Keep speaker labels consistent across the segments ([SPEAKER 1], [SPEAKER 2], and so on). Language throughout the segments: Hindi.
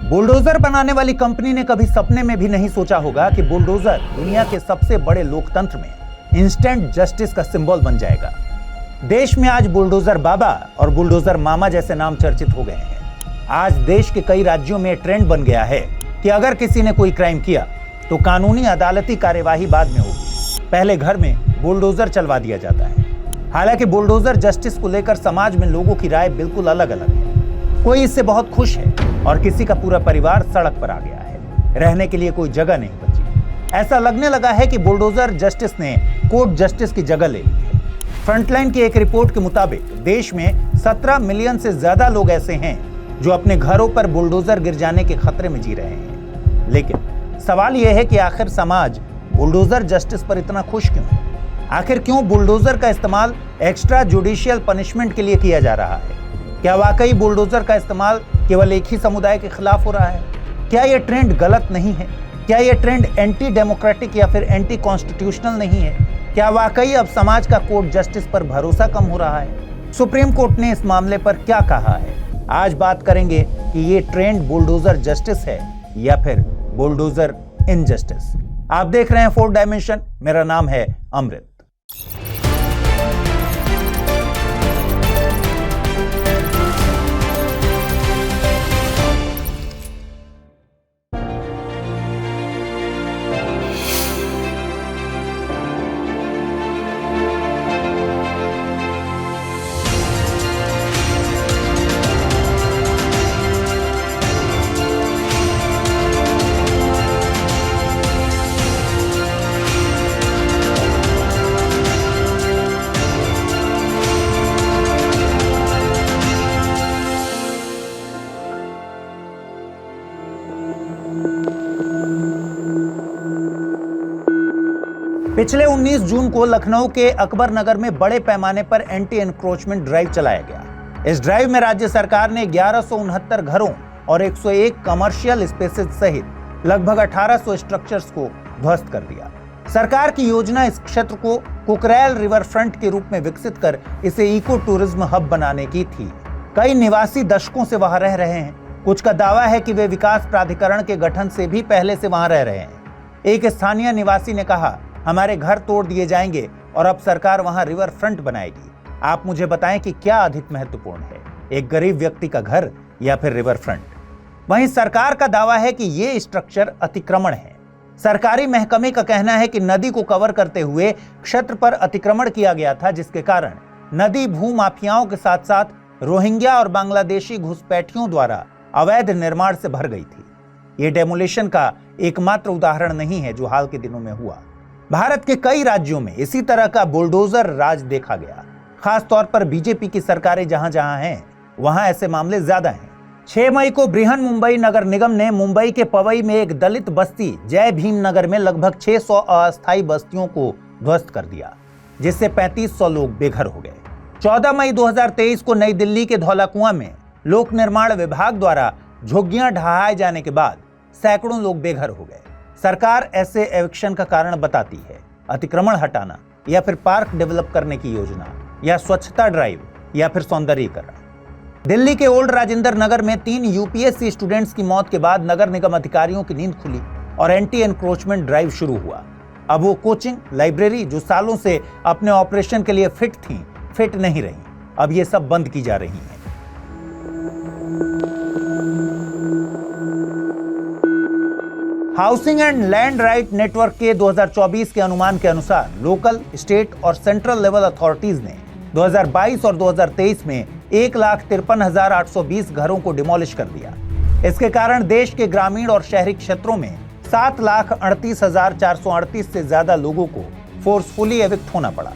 [SPEAKER 1] बुलडोजर बनाने वाली कंपनी ने कभी सपने में भी नहीं सोचा होगा कि बुलडोजर दुनिया के सबसे बड़े लोकतंत्र में इंस्टेंट जस्टिस का सिंबल बन जाएगा। देश में आज बुलडोजर बाबा और बुलडोजर मामा जैसे नाम चर्चित हो गए हैं। आज देश के कई राज्यों में ट्रेंड बन गया है कि अगर किसी ने कोई क्राइम किया तो कानूनी अदालती कार्यवाही बाद में होगी, पहले घर में बुलडोजर चलवा दिया जाता है। हालांकि बुलडोजर जस्टिस को लेकर समाज में लोगों की राय बिल्कुल अलग अलग है। कोई इससे बहुत खुश है और किसी का पूरा परिवार सड़क पर आ गया है, रहने के लिए कोई जगह नहीं बची। ऐसा लगने लगा है कि बुलडोजर जस्टिस ने कोर्ट जस्टिस की जगह ले ली है। फ्रंटलाइन की एक रिपोर्ट के मुताबिक देश में 17 मिलियन से ज्यादा लोग ऐसे हैं जो अपने घरों पर बुलडोजर गिर जाने के खतरे में जी रहे हैं। लेकिन सवाल यह है कि आखिर समाज बुलडोजर जस्टिस पर इतना खुश क्यों है? आखिर क्यों बुलडोजर का इस्तेमाल एक्स्ट्रा जुडिशियल पनिशमेंट के लिए किया जा रहा है? क्या वाकई बुलडोजर का इस्तेमाल केवल एक ही समुदाय के खिलाफ हो रहा है? क्या यह ट्रेंड गलत नहीं है? क्या यह ट्रेंड एंटी डेमोक्रेटिक या फिर एंटी कॉन्स्टिट्यूशनल नहीं है? क्या वाकई अब समाज का कोर्ट जस्टिस पर भरोसा कम हो रहा है? सुप्रीम कोर्ट ने इस मामले पर क्या कहा है? आज बात करेंगे कि ये ट्रेंड बुलडोजर जस्टिस है या फिर बुलडोजर इनजस्टिस। आप देख रहे हैं 4 डायमेंशन। मेरा नाम है अमृत। पिछले 19 जून को लखनऊ के अकबर नगर में बड़े पैमाने पर एंटी एनक्रोचमेंट ड्राइव चलाया गया। इस ड्राइव में राज्य सरकार ने 1169 घरों और 101 कमर्शियल स्पेसेस सहित लगभग 1800 स्ट्रक्चर्स को ध्वस्त कर दिया। सरकार की योजना इस क्षेत्र को कुकरेल रिवर फ्रंट के रूप में विकसित कर इसे इको टूरिज्म हब बनाने की थी। कई निवासी दशकों से वहां रह रहे हैं। कुछ का दावा है कि वे विकास प्राधिकरण के गठन से भी पहले से वहां रह रहे हैं। एक स्थानीय निवासी ने कहा, हमारे घर तोड़ दिए जाएंगे और अब सरकार वहां रिवर फ्रंट बनाएगी। आप मुझे बताएं कि क्या अधिक महत्वपूर्ण है, एक गरीब व्यक्ति का घर या फिर रिवर फ्रंट? वहीं सरकार का दावा है कि ये स्ट्रक्चर अतिक्रमण है। सरकारी महकमे का कहना है कि नदी को कवर करते हुए क्षेत्र पर अतिक्रमण किया गया था, जिसके कारण नदी भूमाफियाओं के साथ साथ रोहिंग्या और बांग्लादेशी घुसपैठियों द्वारा अवैध निर्माण से भर गई थी। ये डेमोलिशन का एकमात्र उदाहरण नहीं है जो हाल के दिनों में हुआ। भारत के कई राज्यों में इसी तरह का बुलडोजर राज देखा गया। खास तौर पर बीजेपी की सरकारें जहां जहां हैं वहां ऐसे मामले ज्यादा हैं। 6 मई को बृहन मुंबई नगर निगम ने मुंबई के पवई में एक दलित बस्ती जय भीम नगर में लगभग 600 अस्थायी बस्तियों को ध्वस्त कर दिया, जिससे 3500 लोग बेघर हो गए। 14 मई 2023 को नई दिल्ली के धौलाकुआं में लोक निर्माण विभाग द्वारा झुग्गियां ढहाए जाने के बाद सैकड़ों लोग बेघर हो गए। सरकार ऐसे एविक्शन का कारण बताती है अतिक्रमण हटाना या फिर पार्क डेवलप करने की योजना या स्वच्छता ड्राइव या फिर सौंदर्यीकरण। दिल्ली के ओल्ड राजेंद्र नगर में 3 यूपीएससी स्टूडेंट्स की मौत के बाद नगर निगम अधिकारियों की नींद खुली और एंटी एनक्रोचमेंट ड्राइव शुरू हुआ। अब वो कोचिंग, लाइब्रेरी जो सालों से अपने ऑपरेशन के लिए फिट थी, फिट नहीं रही। अब ये सब बंद की जा रही हैं। Housing and land right network के 2024 के अनुमान के अनुसार लोकल, स्टेट और सेंट्रल लेवल अथॉरिटीज ने 2022 और 2023 में 1,53,820 घरों को डिमोलिश कर दिया। इसके कारण देश के ग्रामीण और शहरी क्षेत्रों में 7,38,438 से ज्यादा लोगों को फोर्सफुली एविक्ट होना पड़ा।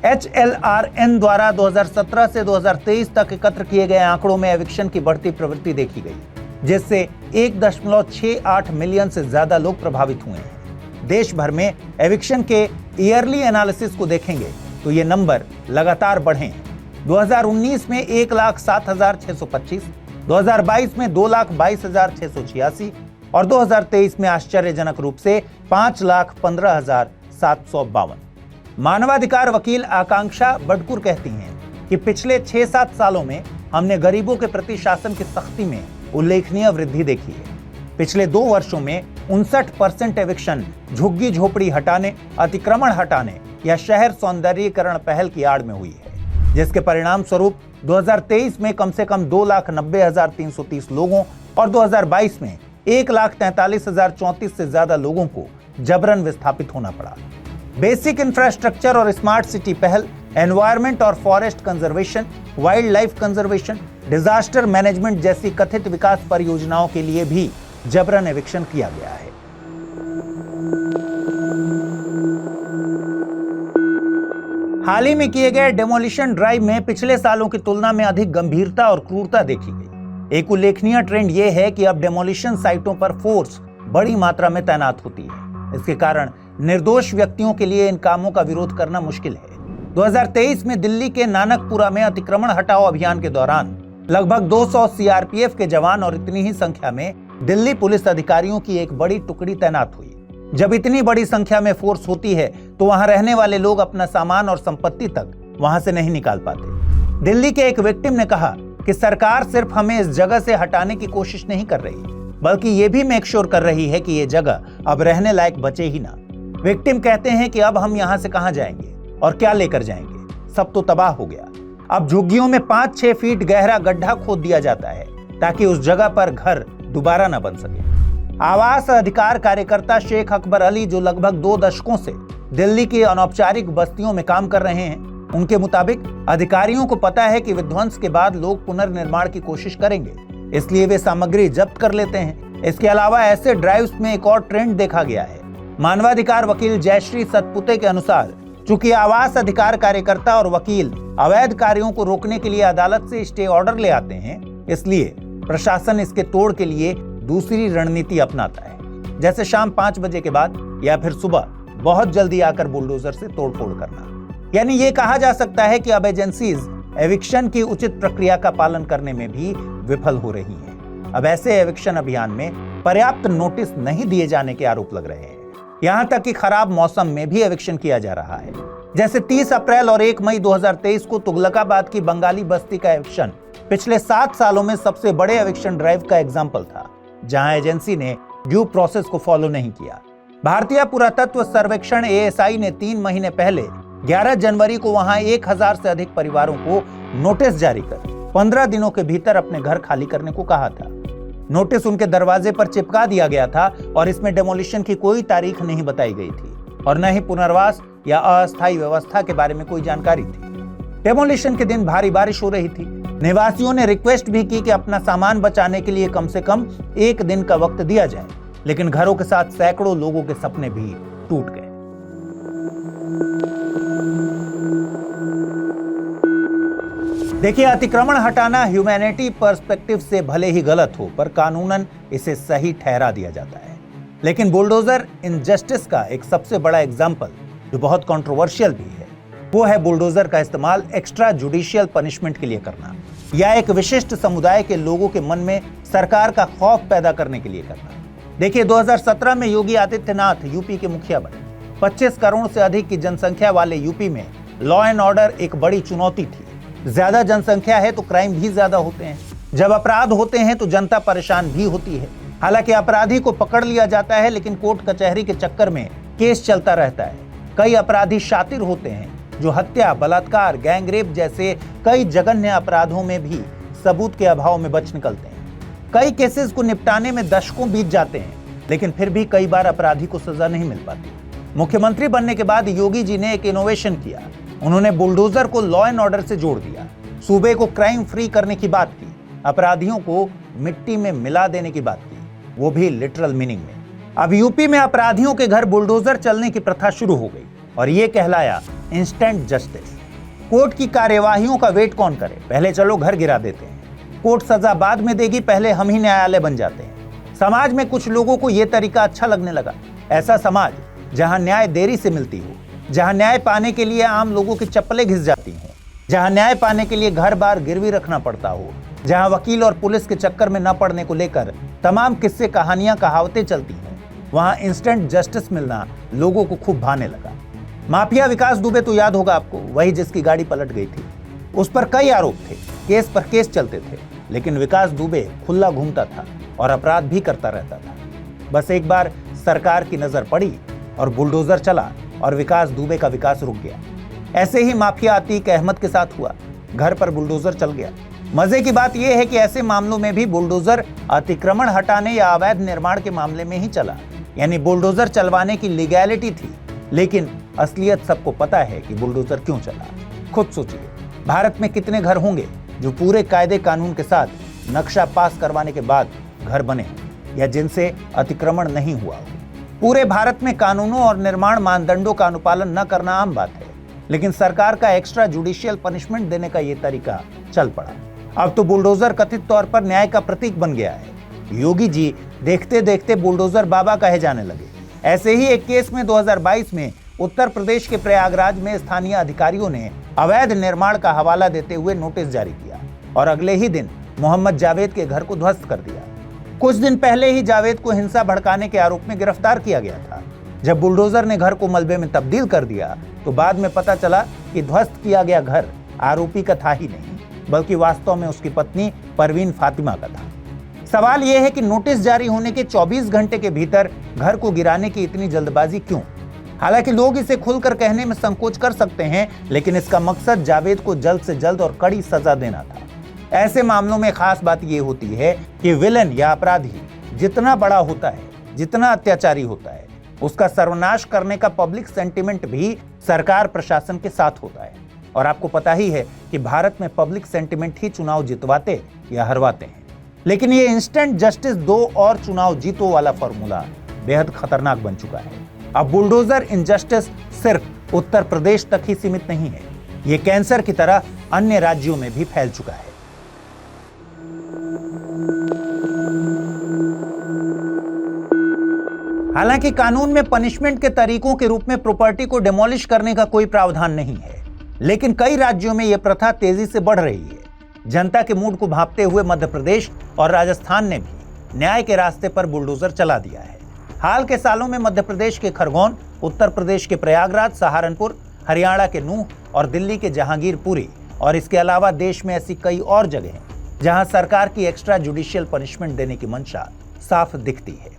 [SPEAKER 1] HLRN द्वारा 2017 से 2023 तक एकत्र किए गए आंकड़ों में एविक्शन की बढ़ती प्रवृत्ति देखी गई, जिससे 1.68 मिलियन से ज्यादा लोग प्रभावित हुए हैं। देश भर में एविक्शन के ईयरली एनालिसिस को देखेंगे तो ये नंबर लगातार बढ़े हैं। 2019 में 1,07,625, 2022 में 2,22,686 और 2023 में आश्चर्यजनक रूप से 5,15,752। मानवाधिकार वकील आकांक्षा बडकुर कहती हैं कि पिछले 6-7 सालों में हमने गरीबों के प्रति शासन की सख्ती में उल्लेखनीय वृद्धि देखी है। पिछले 2 वर्षों में 59% एविक्शन झुग्गी झोपड़ी हटाने, अतिक्रमण हटाने या शहर सौंदर्यीकरण पहल की आड़ में हुई है, जिसके परिणाम स्वरूप 2023 में कम से कम 2,90,330 लोगों और 2022 में 1,43,034 से ज्यादा लोगों को जबरन विस्थापित होना पड़ा। बेसिक इंफ्रास्ट्रक्चर और स्मार्ट सिटी पहल, एनवायरमेंट और forest conservation, wild life conservation, disaster management जैसी कथित विकास परियोजनाओं के लिए भी जबरन एविक्शन किया गया है। हाल ही में किए गए डेमोलिशन ड्राइव में पिछले सालों की तुलना में अधिक गंभीरता और क्रूरता देखी गई। एक उल्लेखनीय ट्रेंड यह है कि अब डेमोलिशन साइटों पर फोर्स बड़ी मात्रा में तैनात होती है। इसके कारण निर्दोष व्यक्तियों के लिए इन कामों का विरोध करना मुश्किल है। 2023 में दिल्ली के नानकपुरा में अतिक्रमण हटाओ अभियान के दौरान लगभग 200 सीआरपीएफ के जवान और इतनी ही संख्या में दिल्ली पुलिस अधिकारियों की एक बड़ी टुकड़ी तैनात हुई। जब इतनी बड़ी संख्या में फोर्स होती है तो वहां रहने वाले लोग अपना सामान और संपत्ति तक वहां से नहीं निकाल पाते। दिल्ली के एक विक्टिम ने कहा कि सरकार सिर्फ हमें इस जगह से हटाने की कोशिश नहीं कर रही, बल्कि ये भी मेक श्योर कर रही है कि ये जगह अब रहने लायक बचे ही ना। विक्टिम कहते हैं कि अब हम यहाँ से कहाँ जाएंगे और क्या लेकर जाएंगे, सब तो तबाह हो गया। अब झुग्गियों में 5-6 फीट गहरा गड्ढा खोद दिया जाता है ताकि उस जगह पर घर दोबारा न बन सके। आवास अधिकार कार्यकर्ता शेख अकबर अली, जो लगभग 2 दशकों से दिल्ली की अनौपचारिक बस्तियों में काम कर रहे हैं, उनके मुताबिक अधिकारियों को पता है कि विध्वंस के बाद लोग पुनर्निर्माण की कोशिश करेंगे, इसलिए वे सामग्री जब्त कर लेते हैं। इसके अलावा ऐसे ड्राइव्स में एक और ट्रेंड देखा गया है। मानवाधिकार वकील जयश्री सतपुते के अनुसार, चूंकि आवास अधिकार कार्यकर्ता और वकील अवैध कार्यों को रोकने के लिए अदालत से स्टे ऑर्डर ले आते हैं, इसलिए प्रशासन इसके तोड़ के लिए दूसरी रणनीति अपनाता है, जैसे शाम 5 बजे के बाद या फिर सुबह बहुत जल्दी आकर बुलडोजर से तोड़फोड़ करना। यानी ये कहा जा सकता है कि अब एजेंसीज एविक्शन की उचित प्रक्रिया का पालन करने में भी विफल हो रही हैं। अब ऐसे एविक्शन अभियान में पर्याप्त नोटिस नहीं दिए जाने के आरोप लग रहे हैं। यहां तक कि खराब मौसम में भी एविक्शन किया जा रहा है। जैसे 30 अप्रैल और 1 मई 2023 को तुगलकाबाद की बंगाली बस्ती का एविक्शन पिछले 7 सालों में सबसे बड़े एविक्शन ड्राइव का एग्जाम्पल था, जहां एजेंसी ने ड्यू प्रोसेस को फॉलो नहीं किया। भारतीय पुरातत्व सर्वेक्षण ASI ने 3 महीने पहले 11 जनवरी को वहां 1000 से अधिक परिवारों को नोटिस जारी कर 15 दिनों के भीतर अपने घर खाली करने को कहा था। नोटिस उनके दरवाजे पर चिपका दिया गया था और इसमें डेमोलिशन की कोई तारीख नहीं बताई गई थी और न ही पुनर्वास या अस्थायी व्यवस्था के बारे में कोई जानकारी थी। डेमोलिशन के दिन भारी बारिश हो रही थी। निवासियों ने रिक्वेस्ट भी की कि अपना सामान बचाने के लिए कम से कम 1 दिन का वक्त दिया जाए, लेकिन घरों के साथ सैकड़ों लोगों के सपने भी टूट गए। देखिए, अतिक्रमण हटाना ह्यूमैनिटी पर्सपेक्टिव से भले ही गलत हो, पर कानूनन इसे सही ठहरा दिया जाता है। लेकिन बुलडोजर इनजस्टिस का एक सबसे बड़ा एग्जाम्पल, जो बहुत कंट्रोवर्शियल भी है, वो है बुलडोजर का इस्तेमाल एक्स्ट्रा जुडिशियल पनिशमेंट के लिए करना या एक विशिष्ट समुदाय के लोगों के मन में सरकार का खौफ पैदा करने के लिए करना। देखिए, 2017 में योगी आदित्यनाथ यूपी के मुखिया बने। 25 करोड़ से अधिक की जनसंख्या वाले यूपी में लॉ एंड ऑर्डर एक बड़ी चुनौती थी। ज्यादा जनसंख्या है तो क्राइम भी ज्यादा होते हैं। जब अपराध होते हैं तो जनता परेशान भी होती है। हालांकि अपराधी को पकड़ लिया जाता है, लेकिन कोर्ट कचहरी के चक्कर में केस चलता रहता है। कई अपराधी शातिर होते हैं जो हत्या, बलात्कार, गैंगरेप जैसे कई जघन्य अपराधों में भी सबूत के अभाव में बच निकलते हैं। कई केसेस को निपटाने में दशकों बीत जाते हैं, लेकिन फिर भी कई बार अपराधी को सजा नहीं मिल पाती। मुख्यमंत्री बनने के बाद योगी जी ने एक इनोवेशन किया। उन्होंने बुलडोजर को लॉ एंड ऑर्डर से जोड़ दिया, सूबे को क्राइम फ्री करने की बात की, अपराधियों को मिट्टी में मिला देने की बात की, वो भी लिटरल मीनिंग में। अब यूपी में अपराधियों के घर बुलडोजर चलने की प्रथा शुरू हो गई और ये कहलाया इंस्टेंट जस्टिस। कोर्ट की कार्यवाहियों का वेट कौन करे, पहले चलो घर गिरा देते हैं। कोर्ट सजा बाद में देगी, पहले हम ही न्यायालय बन जाते हैं। समाज में कुछ लोगों को यह तरीका अच्छा लगने लगा। ऐसा समाज जहां न्याय देरी से मिलती हो, जहां न्याय पाने के लिए आम लोगों की चप्पलें घिस जाती हों, जहां न्याय पाने के लिए घर बार गिरवी रखना पड़ता हो, जहां वकील और पुलिस के चक्कर में न पड़ने को लेकर तमाम किस्से कहानियां कहावतें चलती हैं, वहां इंस्टेंट जस्टिस मिलना लोगों को खूब भाने लगा। माफिया विकास दुबे तो याद होगा आपको, वही जिसकी गाड़ी पलट गई थी। उस पर कई आरोप थे, केस पर केस चलते थे। लेकिन विकास दुबे खुला घूमता था और अपराध भी करता रहता था। बस एक बार सरकार की नजर पड़ी और बुलडोजर चला और विकास दुबे का विकास रुक गया। ऐसे ही माफिया अतीक अहमद के साथ हुआ, घर पर बुलडोजर चल गया। मजे की बात यह है कि ऐसे मामलों में भी बुलडोजर अतिक्रमण हटाने या अवैध निर्माण के मामले में ही चला, यानी बुलडोजर चलवाने की लीगैलिटी थी, लेकिन असलियत सबको पता है कि बुलडोजर क्यों चला। खुद सोचिए, भारत में कितने घर होंगे जो पूरे कायदे कानून के साथ नक्शा पास करवाने के बाद घर बने या जिनसे अतिक्रमण नहीं हुआ हो। पूरे भारत में कानूनों और निर्माण मानदंडों का अनुपालन न करना आम बात है, लेकिन सरकार का एक्स्ट्रा जुडिशियल पनिशमेंट देने का यह तरीका चल पड़ा। अब तो बुलडोजर कथित तौर पर न्याय का प्रतीक बन गया है। योगी जी देखते देखते बुलडोजर बाबा कहे जाने लगे। ऐसे ही एक केस में 2022 में उत्तर प्रदेश के प्रयागराज में स्थानीय अधिकारियों ने अवैध निर्माण का हवाला देते हुए नोटिस जारी किया और अगले ही दिन मोहम्मद जावेद के घर को ध्वस्त कर दिया। कुछ दिन पहले ही जावेद को हिंसा भड़काने के आरोप में गिरफ्तार किया गया था। जब बुलडोजर ने घर को मलबे में तब्दील कर दिया तो बाद में पता चला कि ध्वस्त किया गया घर आरोपी का था ही नहीं, बल्कि वास्तव में उसकी पत्नी परवीन फातिमा का था। सवाल यह है कि नोटिस जारी होने के 24 घंटे के भीतर घर को गिराने की इतनी जल्दबाजी क्यों? हालांकि लोग इसे खुलकर कहने में संकोच कर सकते हैं, लेकिन इसका मकसद जावेद को जल्द से जल्द और कड़ी सजा देना था। ऐसे मामलों में खास बात यह होती है कि विलन या अपराधी जितना बड़ा होता है, जितना अत्याचारी होता है, उसका सर्वनाश करने का पब्लिक सेंटिमेंट भी सरकार प्रशासन के साथ होता है। और आपको पता ही है कि भारत में पब्लिक सेंटिमेंट ही चुनाव जितवाते या हरवाते हैं। लेकिन ये इंस्टेंट जस्टिस दो और चुनाव जीतो वाला फॉर्मूला बेहद खतरनाक बन चुका है। अब बुलडोजर इनजस्टिस सिर्फ उत्तर प्रदेश तक ही सीमित नहीं है, ये कैंसर की तरह अन्य राज्यों में भी फैल चुका है। हालांकि कानून में पनिशमेंट के तरीकों के रूप में प्रॉपर्टी को डिमोलिश करने का कोई प्रावधान नहीं है, लेकिन कई राज्यों में यह प्रथा तेजी से बढ़ रही है। जनता के मूड को भांपते हुए मध्य प्रदेश और राजस्थान ने भी न्याय के रास्ते पर बुलडोजर चला दिया है। हाल के सालों में मध्य प्रदेश के खरगोन, उत्तर प्रदेश के प्रयागराज, सहारनपुर, हरियाणा के नूह और दिल्ली के जहांगीरपुरी और इसके अलावा देश में ऐसी कई और जगह हैं जहां सरकार की एक्स्ट्रा जुडिशियल पनिशमेंट देने की मंशा साफ दिखती है।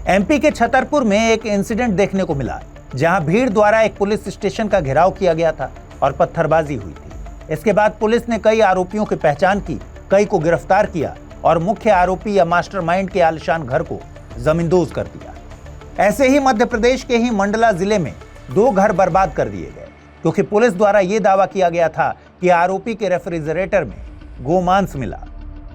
[SPEAKER 1] एमपी के छतरपुर में एक इंसिडेंट देखने को मिला जहां भीड़ द्वारा एक पुलिस स्टेशन का घेराव किया गया था और पत्थरबाजी हुई थी। इसके बाद पुलिस ने कई आरोपियों की पहचान की, कई को गिरफ्तार किया और मुख्य आरोपी या मास्टरमाइंड के आलिशान घर को जमींदोज कर दिया। ऐसे ही मध्य प्रदेश के ही मंडला जिले में 2 घर बर्बाद कर दिए गए क्योंकि पुलिस द्वारा यह दावा किया गया था कि आरोपी के रेफ्रिजरेटर में गोमांस मिला।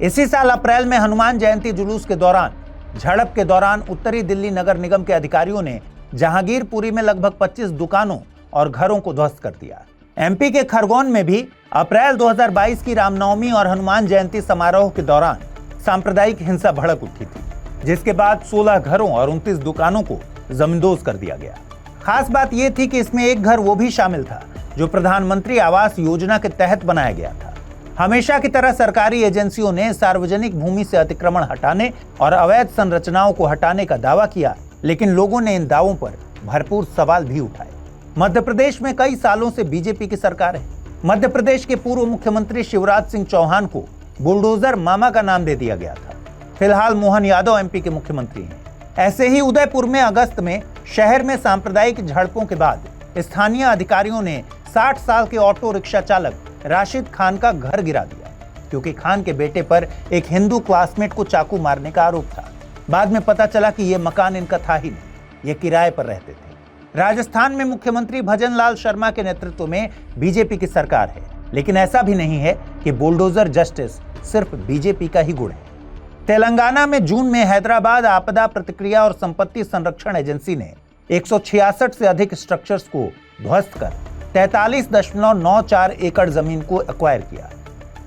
[SPEAKER 1] इसी साल अप्रैल में हनुमान जयंती जुलूस के दौरान झड़प के दौरान उत्तरी दिल्ली नगर निगम के अधिकारियों ने जहांगीरपुरी में लगभग 25 दुकानों और घरों को ध्वस्त कर दिया। एमपी के खरगोन में भी अप्रैल 2022 की रामनवमी और हनुमान जयंती समारोह के दौरान सांप्रदायिक हिंसा भड़क उठी थी, जिसके बाद 16 घरों और 29 दुकानों को जमींदोज कर दिया गया। खास बात यह थी कि इसमें एक घर वो भी शामिल था जो प्रधानमंत्री आवास योजना के तहत बनाया गया था। हमेशा की तरह सरकारी एजेंसियों ने सार्वजनिक भूमि से अतिक्रमण हटाने और अवैध संरचनाओं को हटाने का दावा किया, लेकिन लोगों ने इन दावों पर भरपूर सवाल भी उठाए। मध्य प्रदेश में कई सालों से बीजेपी की सरकार है। मध्य प्रदेश के पूर्व मुख्यमंत्री शिवराज सिंह चौहान को बुलडोजर मामा का नाम दे दिया गया था। फिलहाल मोहन यादव एमपी के मुख्यमंत्री हैं। ऐसे ही उदयपुर में अगस्त में शहर में सांप्रदायिक झड़पों के बाद स्थानीय अधिकारियों ने 60 साल के ऑटो रिक्शा चालक राशिद खान का घर गिरा दिया क्योंकि खान के बेटे पर एक हिंदू क्लासमेट को चाकू मारने का आरोप था। बाद में पता चला कि यह मकान इनका था ही नहीं, ये किराए पर रहते थे। राजस्थान में मुख्यमंत्री भजन लाल शर्मा के नेतृत्व में बीजेपी की सरकार है, लेकिन ऐसा भी नहीं है कि बुलडोजर जस्टिस सिर्फ बीजेपी का ही गुण है। तेलंगाना में जून में हैदराबाद आपदा प्रतिक्रिया और संपत्ति संरक्षण एजेंसी ने 166 से अधिक स्ट्रक्चर्स को ध्वस्त कर 43.94 एकड़ जमीन को एक्वायर किया।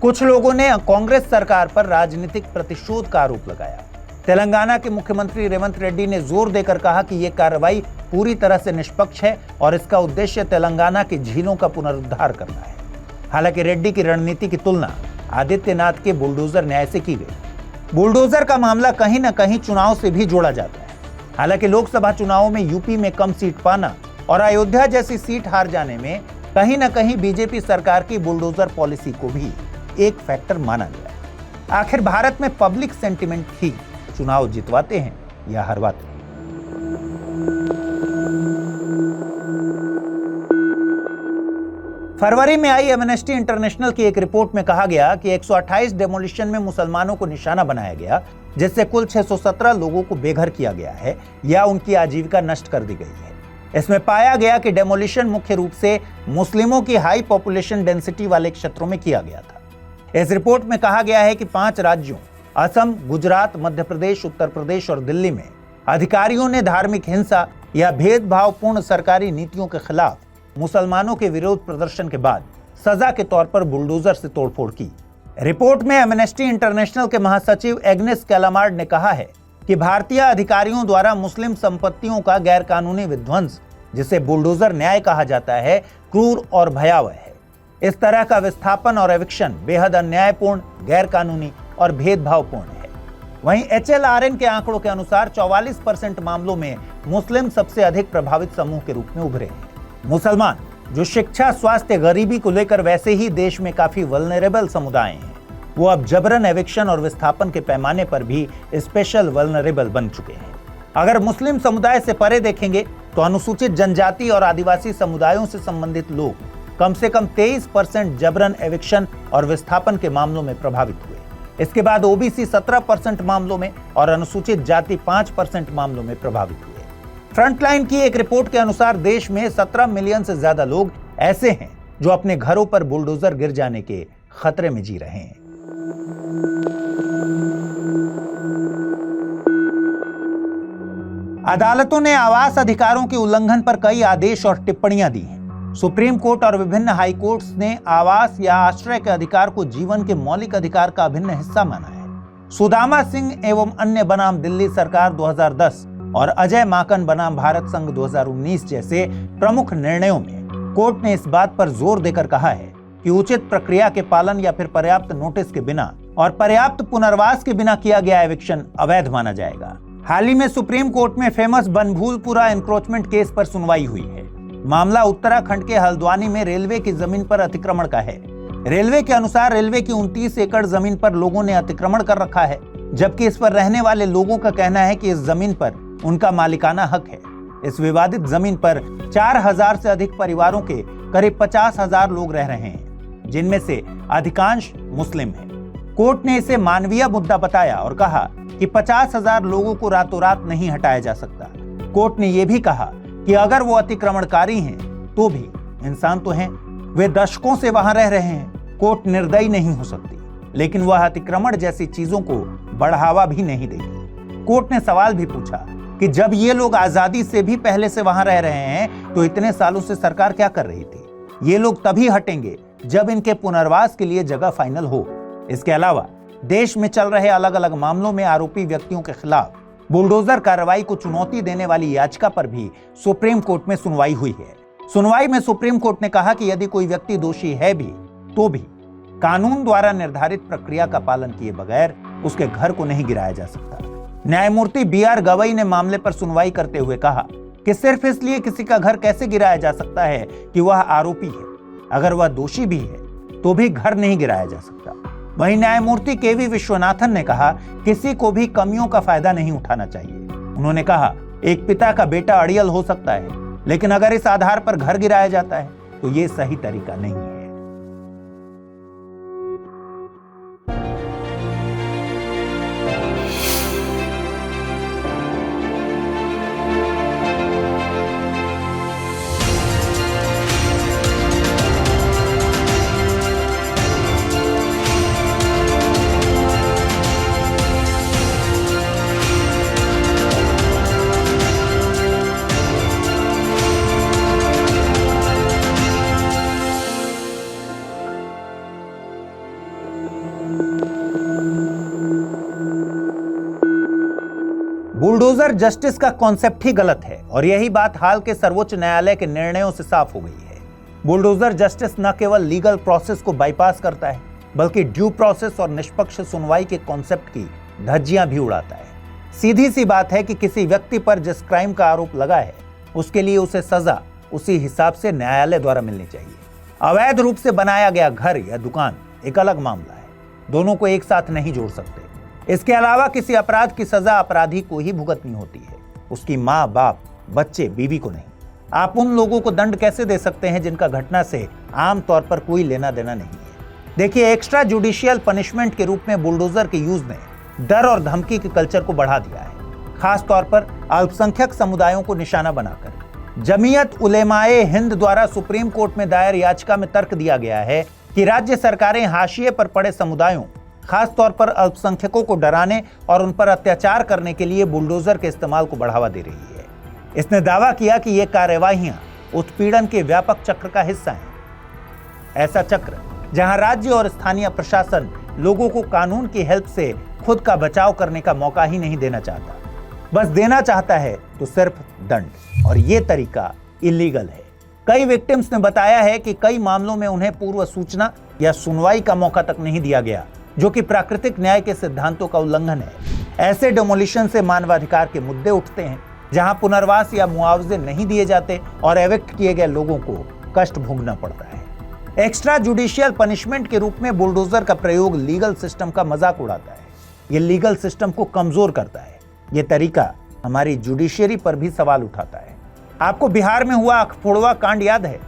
[SPEAKER 1] कुछ लोगों ने कांग्रेस सरकार पर राजनीतिक प्रतिशोध का आरोप लगाया। तेलंगाना के मुख्यमंत्री रेवंत रेड्डी ने जोर देकर कहा कि यह कार्रवाई पूरी तरह से निष्पक्ष है और इसका उद्देश्य तेलंगाना की झीलों का पुनरुद्धार करना है। हालांकि रेड्डी की रणनीति की तुलना आदित्यनाथ के बुलडोजर न्याय से की गई। बुलडोजर का मामला कहीं न कहीं चुनाव से भी जोड़ा जाता है। हालांकि लोकसभा चुनावों में यूपी में कम सीट पाना और अयोध्या जैसी सीट हार जाने में कहीं न कहीं बीजेपी सरकार की बुलडोजर पॉलिसी को भी एक फैक्टर माना गया। आखिर भारत में पब्लिक सेंटिमेंट ही चुनाव जितवाते हैं या हरवाते हैं? फरवरी में आई एमनेस्टी इंटरनेशनल की एक रिपोर्ट में कहा गया कि 128 डेमोलिशन में मुसलमानों को निशाना बनाया गया, जिससे कुल 617 लोगों को बेघर किया गया है या उनकी आजीविका नष्ट कर दी गई है। इसमें पाया गया कि डेमोलिशन मुख्य रूप से मुस्लिमों की हाई पॉपुलेशन डेंसिटी वाले क्षेत्रों में किया गया था। इस रिपोर्ट में कहा गया है कि 5 राज्यों असम, गुजरात, मध्य प्रदेश, उत्तर प्रदेश और दिल्ली में अधिकारियों ने धार्मिक हिंसा या भेदभावपूर्ण सरकारी नीतियों के खिलाफ मुसलमानों के विरोध प्रदर्शन के बाद सजा के तौर पर बुलडोजर से तोड़फोड़ की। रिपोर्ट में एमनेस्टी इंटरनेशनल के महासचिव एग्नेस कैलामार्ड ने कहा है कि भारतीय अधिकारियों द्वारा मुस्लिम संपत्तियों का गैरकानूनी विध्वंस, जिसे बुलडोजर न्याय कहा जाता है, क्रूर और भयावह है। इस तरह का विस्थापन और एविक्शन बेहद अन्यायपूर्ण, गैरकानूनी और भेदभावपूर्ण है। वहीं HLRN के आंकड़ों के अनुसार 44% मामलों में मुस्लिम सबसे अधिक प्रभावित समूह के रूप में उभरे हैं। मुसलमान, जो शिक्षा, स्वास्थ्य, गरीबी को लेकर वैसे ही देश में काफी वल्नरेबल समुदाय हैं, वो अब जबरन एविक्शन और विस्थापन के पैमाने पर भी स्पेशल वल्नरेबल बन चुके हैं। अगर मुस्लिम समुदाय से परे देखेंगे तो अनुसूचित जनजाति और आदिवासी समुदायों से संबंधित लोग कम से कम 23% जबरन एविक्शन और विस्थापन के मामलों में प्रभावित हुए। इसके बाद OBC 17% मामलों में और अनुसूचित जाति 5% मामलों में प्रभावित हुए। फ्रंटलाइन की एक रिपोर्ट के अनुसार देश में 17 मिलियन से ज्यादा लोग ऐसे हैं जो अपने घरों पर बुलडोजर गिर जाने के खतरे में जी रहे हैं। अदालतों ने आवास अधिकारों के उल्लंघन पर कई आदेश और टिप्पणियां दी हैं। सुप्रीम कोर्ट और विभिन्न हाई कोर्ट्स ने आवास या आश्रय के अधिकार को जीवन के मौलिक अधिकार का अभिन्न हिस्सा माना है। सुदामा सिंह एवं अन्य बनाम दिल्ली सरकार 2010 और अजय माकन बनाम भारत संघ 2019 जैसे प्रमुख निर्णयों में कोर्ट ने इस बात पर जोर देकर कहा है कि उचित प्रक्रिया के पालन या फिर पर्याप्त नोटिस के बिना और पर्याप्त पुनर्वास के बिना किया गया एविक्शन अवैध माना जाएगा। हाल ही में सुप्रीम कोर्ट में फेमस बनभूलपुरा एनक्रोचमेंट केस पर सुनवाई हुई है। मामला उत्तराखंड के हल्द्वानी में रेलवे की जमीन पर अतिक्रमण का है। रेलवे के अनुसार रेलवे की 29 एकड़ जमीन पर लोगों ने अतिक्रमण कर रखा है, जबकि इस पर रहने वाले लोगों का कहना है कि इस जमीन पर उनका मालिकाना हक है। इस विवादित जमीन पर 4000 से अधिक परिवारों के करीब 50,000 लोग रह रहे हैं, जिनमें से अधिकांश मुस्लिम हैं। कोर्ट ने इसे मानवीय मुद्दा बताया और कहा कि 50,000 लोगों को रातों रात नहीं हटाया जा सकता। कोर्ट ने यह भी कहा कि अगर वो अतिक्रमणकारी हैं तो भी इंसान तो हैं, वे दशकों से वहां रह रहे हैं। कोर्ट निर्दयी नहीं हो सकती, लेकिन वह अतिक्रमण जैसी चीजों को बढ़ावा भी नहीं देगी। कोर्ट ने सवाल भी पूछा कि जब ये लोग आजादी से भी पहले से वहां रह रहे हैं तो इतने सालों से सरकार क्या कर रही थी? ये लोग तभी हटेंगे जब इनके पुनर्वास के लिए जगह फाइनल हो। इसके अलावा देश में चल रहे अलग अलग मामलों में आरोपी व्यक्तियों के खिलाफ बुलडोजर कार्रवाई को चुनौती देने वाली याचिका पर भी सुप्रीम कोर्ट में सुनवाई हुई है। सुनवाई में सुप्रीम कोर्ट ने कहा कि यदि कोई व्यक्ति दोषी है भी तो भी कानून द्वारा निर्धारित प्रक्रिया का पालन किए बगैर उसके घर को नहीं गिराया जा सकता। न्यायमूर्ति BR गवई ने मामले पर सुनवाई करते हुए कहा कि सिर्फ इसलिए किसी का घर कैसे गिराया जा सकता है कि वह आरोपी है, अगर वह दोषी भी है तो भी घर नहीं गिराया जा सकता। वहीं न्यायमूर्ति KV विश्वनाथन ने कहा किसी को भी कमियों का फायदा नहीं उठाना चाहिए। उन्होंने कहा एक पिता का बेटा अड़ियल हो सकता है, लेकिन अगर इस आधार पर घर गिराया जाता है तो ये सही तरीका नहीं है। बुलडोजर जस्टिस का कॉन्सेप्ट ही गलत है और यही बात हाल के सर्वोच्च न्यायालय के निर्णयों से साफ हो गई है। बुलडोजर जस्टिस न केवल लीगल प्रोसेस को बाईपास करता है, बल्कि ड्यू प्रोसेस और निष्पक्ष सुनवाई के कॉन्सेप्ट की धज्जियां भी उड़ाता है। सीधी सी बात है कि किसी व्यक्ति पर जिस क्राइम का आरोप लगा है उसके लिए उसे सजा उसी हिसाब से न्यायालय द्वारा मिलनी चाहिए। अवैध रूप से बनाया गया घर या दुकान एक अलग मामला है। दोनों को एक साथ नहीं जोड़ सकते। इसके अलावा किसी अपराध की सजा अपराधी को ही भुगतनी होती है, उसकी माँ, बाप, बच्चे, बीवी को नहीं। आप उन लोगों को दंड कैसे दे सकते हैं जिनका घटना से आमतौर पर कोई लेना देना नहीं है। देखिए, एक्स्ट्रा जुडिशियल पनिशमेंट के रूप में बुलडोजर के यूज ने डर और धमकी के कल्चर को बढ़ा दिया है, खास तौर पर अल्पसंख्यक समुदायों को निशाना बनाकर। जमीयत उलेमाए हिंद द्वारा सुप्रीम कोर्ट में दायर याचिका में तर्क दिया गया है कि राज्य सरकारें हाशिए पर पड़े समुदायों, खास तौर पर अल्पसंख्यकों को डराने और उन पर अत्याचार करने के लिए बुलडोजर के इस्तेमाल को बढ़ावा दे रही है। इसने दावा किया कि ये कार्यवाहियां उत्पीड़न के व्यापक चक्र का हिस्सा हैं। ऐसा चक्र जहां राज्य और स्थानीय प्रशासन लोगों को कानून की हेल्प से खुद का बचाव करने का मौका ही नहीं देना चाहता, बस देना चाहता है तो सिर्फ दंड, और ये तरीका इलीगल है। कई विक्टिम्स ने बताया है कि कई मामलों में उन्हें पूर्व सूचना या सुनवाई का मौका तक नहीं दिया गया, जो कि प्राकृतिक न्याय के सिद्धांतों का उल्लंघन है। ऐसे डेमोलिशन से मानवाधिकार के मुद्दे उठते हैं, जहां पुनर्वास या मुआवजे नहीं दिए जाते और एविक्ट किए गए लोगों को कष्ट भोगना पड़ता है। एक्स्ट्रा जुडिशियल पनिशमेंट के रूप में बुलडोजर का प्रयोग लीगल सिस्टम का मजाक उड़ाता है। यह लीगल सिस्टम को कमजोर करता है। यह तरीका हमारी जुडिशियरी पर भी सवाल उठाता है। आपको बिहार में हुआ अखफोड़वा कांड याद है,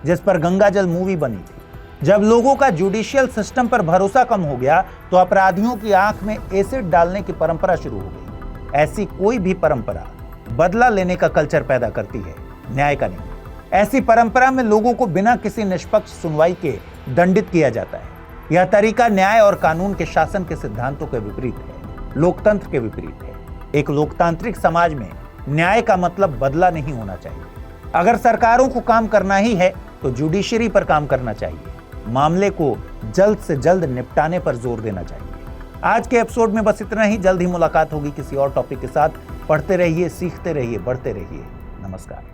[SPEAKER 1] जिस पर गंगाजल मूवी बनी थी। जब लोगों का जुडिशियल सिस्टम पर भरोसा कम हो गया तो अपराधियों की आंख में एसिड डालने की परंपरा शुरू हो गई। ऐसी कोई भी परंपरा बदला लेने का कल्चर पैदा करती है, न्याय का नहीं। ऐसी परंपरा में लोगों को बिना किसी निष्पक्ष सुनवाई के दंडित किया जाता है। यह तरीका न्याय और कानून के शासन के सिद्धांतों के विपरीत है, लोकतंत्र के विपरीत है। एक लोकतांत्रिक समाज में न्याय का मतलब बदला नहीं होना चाहिए। अगर सरकारों को काम करना ही है तो जुडिशरी पर काम करना चाहिए, मामले को जल्द से जल्द निपटाने पर जोर देना चाहिए। आज के एपिसोड में बस इतना ही। जल्द ही मुलाकात होगी किसी और टॉपिक के साथ। पढ़ते रहिए, सीखते रहिए, बढ़ते रहिए। नमस्कार।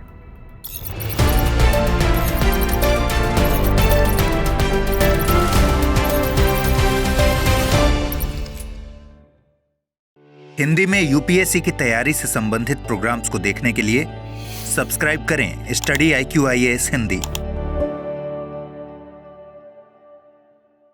[SPEAKER 2] हिंदी में यूपीएससी की तैयारी से संबंधित प्रोग्राम्स को देखने के लिए सब्सक्राइब करें स्टडी IQ IAS हिंदी।